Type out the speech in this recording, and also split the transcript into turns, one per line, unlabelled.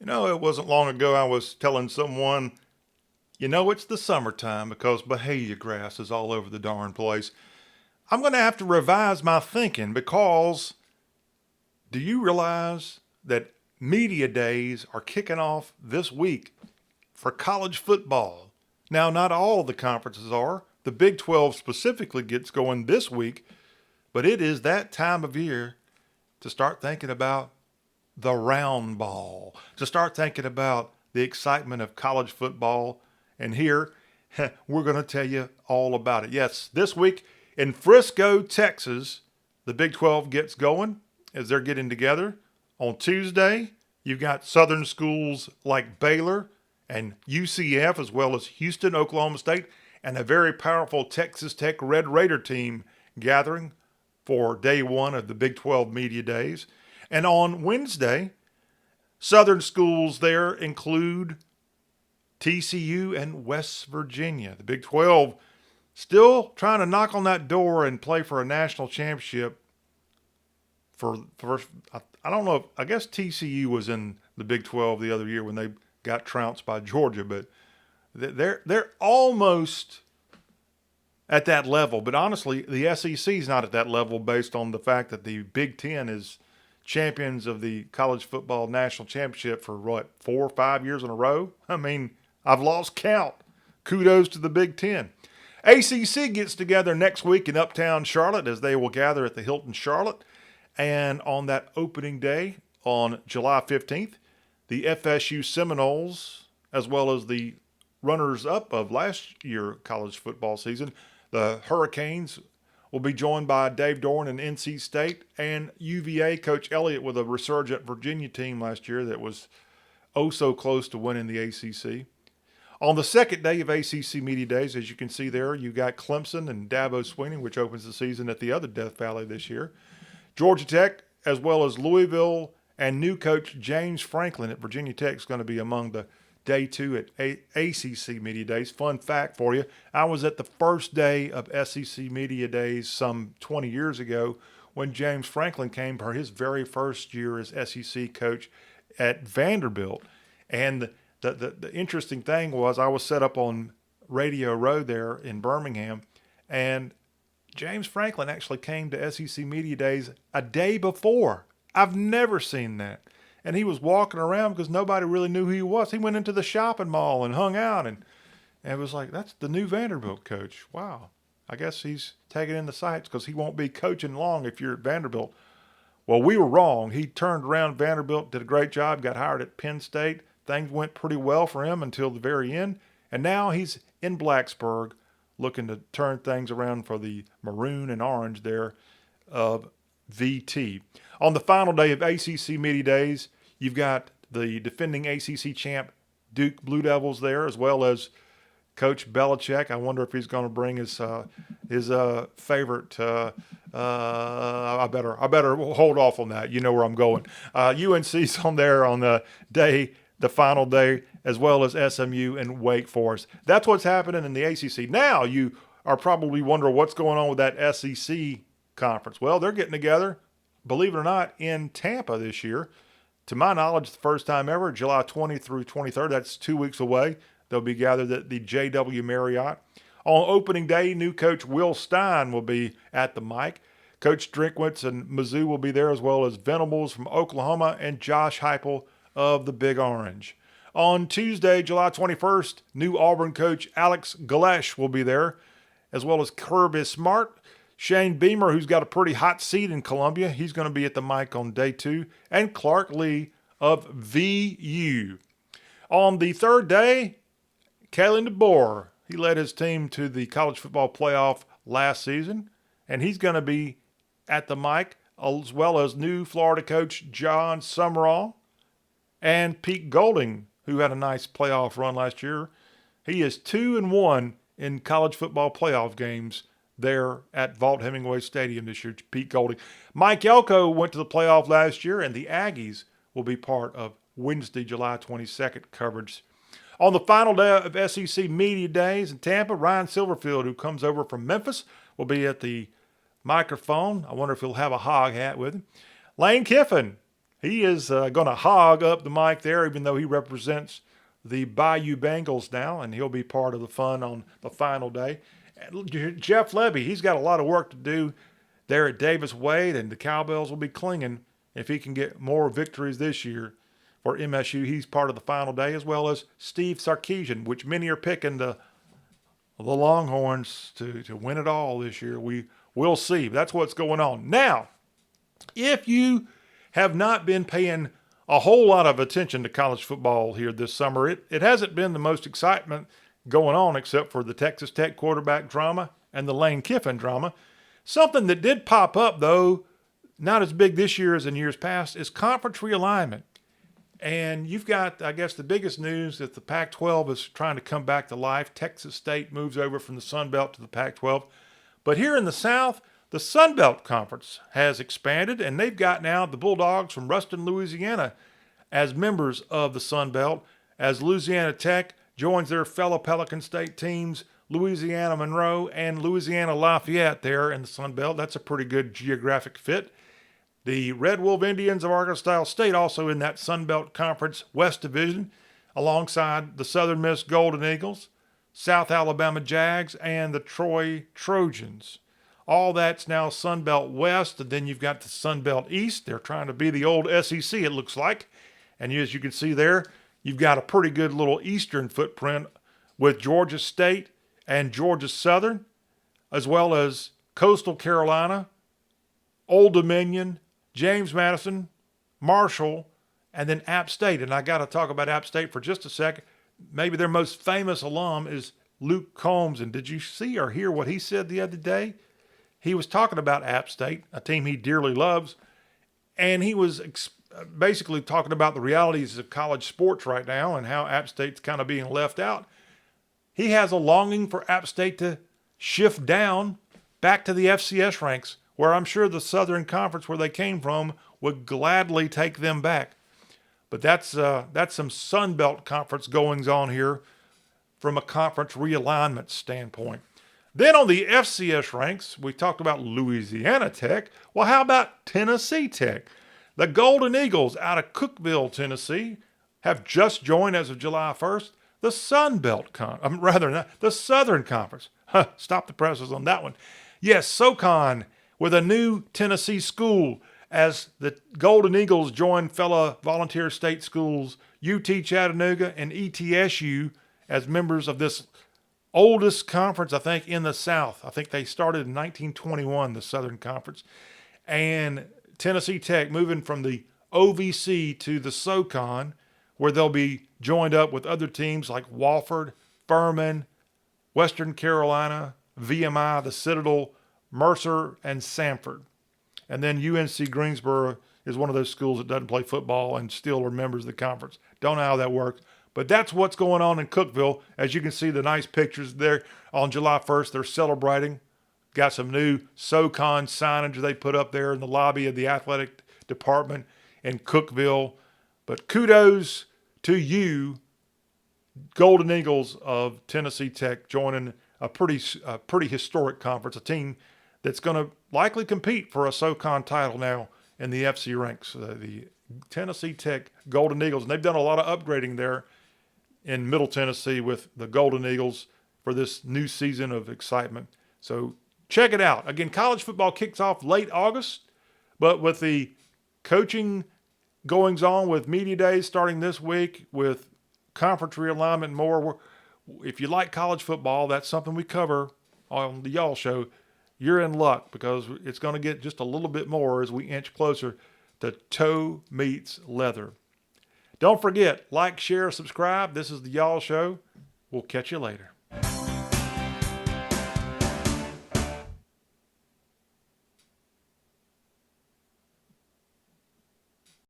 It wasn't long ago I was telling someone, it's the summertime because Bahia grass is all over the darn place. I'm going to have to revise my thinking because do you realize that media days are kicking off this week for college football? Now, not all the conferences are. The Big 12 specifically gets going this week, but it is that time of year to start thinking about the round ball, to start thinking about the excitement of college football. And here, we're going to tell you all about it. Yes, this week in Frisco, Texas, the Big 12 gets going as they're getting together. On Tuesday, you've got Southern schools like Baylor and UCF, as well as Houston, Oklahoma State, and a very powerful Texas Tech Red Raider team gathering for day one of the Big 12 Media Days. And on Wednesday, Southern schools there include TCU and West Virginia. The Big 12 still trying to knock on that door and play for a national championship. I don't know. I guess TCU was in the Big 12 the other year when they got trounced by Georgia, but they're almost at that level. But honestly, the SEC is not at that level based on the fact that the Big Ten is champions of the college football national championship for 4 or 5 years in a row. I mean, I've lost count. Kudos to the Big Ten. ACC gets together next week in Uptown Charlotte as they will gather at the Hilton Charlotte. And on that opening day on July 15th, the FSU Seminoles, as well as the runners-up of last year's college football season, the Hurricanes, will be joined by Dave Doran and NC State and UVA Coach Elliott with a resurgent Virginia team last year that was oh so close to winning the ACC. On the second day of ACC Media Days, as you can see there, you got Clemson and Dabo Swinney, which opens the season at the other Death Valley this year. Georgia Tech, as well as Louisville, and new coach James Franklin at Virginia Tech is going to be among the day two at ACC Media Days. Fun fact for you, I was at the first day of SEC Media Days some 20 years ago when James Franklin came for his very first year as SEC coach at Vanderbilt. And the interesting thing was I was set up on Radio Row there in Birmingham, and James Franklin actually came to SEC Media Days a day before. I've never seen that. And he was walking around because nobody really knew who he was. He went into the shopping mall and hung out, and it was like, that's the new Vanderbilt coach. Wow. I guess he's taking in the sights because he won't be coaching long if you're at Vanderbilt. Well, we were wrong. He turned around Vanderbilt, did a great job, got hired at Penn State. Things went pretty well for him until the very end. And now he's in Blacksburg looking to turn things around for the maroon and orange there of VT. On the final day of ACC Media Days, you've got the defending ACC champ Duke Blue Devils there, as well as Coach Belichick. I wonder if he's going to bring his favorite. I better hold off on that. You know where I'm going. UNC's on there on the final day, as well as SMU and Wake Forest. That's what's happening in the ACC. Now you are probably wondering what's going on with that SEC conference. Well, they're getting together, believe it or not, in Tampa this year. To my knowledge, the first time ever, July 20th through 23rd. That's 2 weeks away. They'll be gathered at the JW Marriott. On opening day, new coach Will Stein will be at the mic. Coach Drinkwitz and Mizzou will be there, as well as Venables from Oklahoma and Josh Heupel of the Big Orange. On Tuesday, July 21st, new Auburn coach Alex Galesh will be there, as well as Kirby Smart. Shane Beamer, who's got a pretty hot seat in Columbia, he's going to be at the mic on day two. And Clark Lee of VU. On the third day, Kalen DeBoer, he led his team to the college football playoff last season, and he's going to be at the mic, as well as new Florida coach Jon Rawl and Pete Golding, who had a nice playoff run last year. He is 2-1 in college football playoff games there at Vaught-Hemingway Stadium this year, Pete Golding. Mike Elko went to the playoff last year, and the Aggies will be part of Wednesday, July 22nd coverage. On the final day of SEC Media Days in Tampa, Ryan Silverfield, who comes over from Memphis, will be at the microphone. I wonder if he'll have a hog hat with him. Lane Kiffin, He is going to hog up the mic there, even though he represents the Bayou Bengals now, and he'll be part of the fun on the final day. Jeff Levy, he's got a lot of work to do there at Davis Wade, and the Cowbells will be clinging if he can get more victories this year for MSU. He's part of the final day, as well as Steve Sarkisian, which many are picking the Longhorns to win it all this year. We'll see. That's what's going on. Now, if you have not been paying a whole lot of attention to college football here this summer, it hasn't been the most excitement going on except for the Texas Tech quarterback drama and the Lane Kiffin drama. Something that did pop up, though, not as big this year as in years past, is conference realignment. And you've got, I guess, the biggest news that the Pac-12 is trying to come back to life. Texas State moves over from the Sun Belt to the Pac-12. But here in the South, the Sun Belt Conference has expanded, and they've got now the Bulldogs from Ruston, Louisiana, as members of the Sun Belt, as Louisiana Tech joins their fellow Pelican State teams, Louisiana Monroe and Louisiana Lafayette there in the Sun Belt. That's a pretty good geographic fit. The Red Wolf Indians of Arkansas State also in that Sun Belt Conference West Division, alongside the Southern Miss Golden Eagles, South Alabama Jags, and the Troy Trojans. All that's now Sun Belt West, and then you've got the Sun Belt East. They're trying to be the old SEC, it looks like. And as you can see there, you've got a pretty good little Eastern footprint with Georgia State and Georgia Southern, as well as Coastal Carolina, Old Dominion, James Madison, Marshall, and then App State. And I got to talk about App State for just a second. Maybe their most famous alum is Luke Combs. And did you see or hear what he said the other day? He was talking about App State, a team he dearly loves, and he was basically talking about the realities of college sports right now and how App State's kind of being left out. He has a longing for App State to shift down back to the FCS ranks, where I'm sure the Southern Conference, where they came from, would gladly take them back. But that's some Sun Belt Conference goings on here from a conference realignment standpoint. Then on the FCS ranks, we talked about Louisiana Tech. Well, how about Tennessee Tech? The Golden Eagles out of Cookeville, Tennessee, have just joined as of July 1st the Sun Belt the Southern Conference. Stop the presses on that one. Yes, SoCon with a new Tennessee school as the Golden Eagles join fellow volunteer state schools UT Chattanooga and ETSU as members of this oldest conference, I think, in the South. I think they started in 1921, the Southern Conference. And Tennessee Tech moving from the OVC to the SoCon, where they'll be joined up with other teams like Wofford, Furman, Western Carolina, VMI, the Citadel, Mercer, and Samford. And then UNC Greensboro is one of those schools that doesn't play football and still are members of the conference. Don't know how that works. But that's what's going on in Cookeville. As you can see, the nice pictures there on July 1st, they're celebrating. Got some new SoCon signage they put up there in the lobby of the athletic department in Cookeville. But kudos to you, Golden Eagles of Tennessee Tech, joining a pretty historic conference, a team that's going to likely compete for a SoCon title now in the FC ranks. The Tennessee Tech Golden Eagles, and they've done a lot of upgrading there in Middle Tennessee with the Golden Eagles for this new season of excitement. So check it out. Again, college football kicks off late August, but with the coaching goings on with media days starting this week, with conference realignment and more, if you like college football, that's something we cover on the Yall Show. You're in luck, because it's going to get just a little bit more as we inch closer to toe meets leather. Don't forget, like, share, subscribe. This is the Yall Show. We'll catch you later.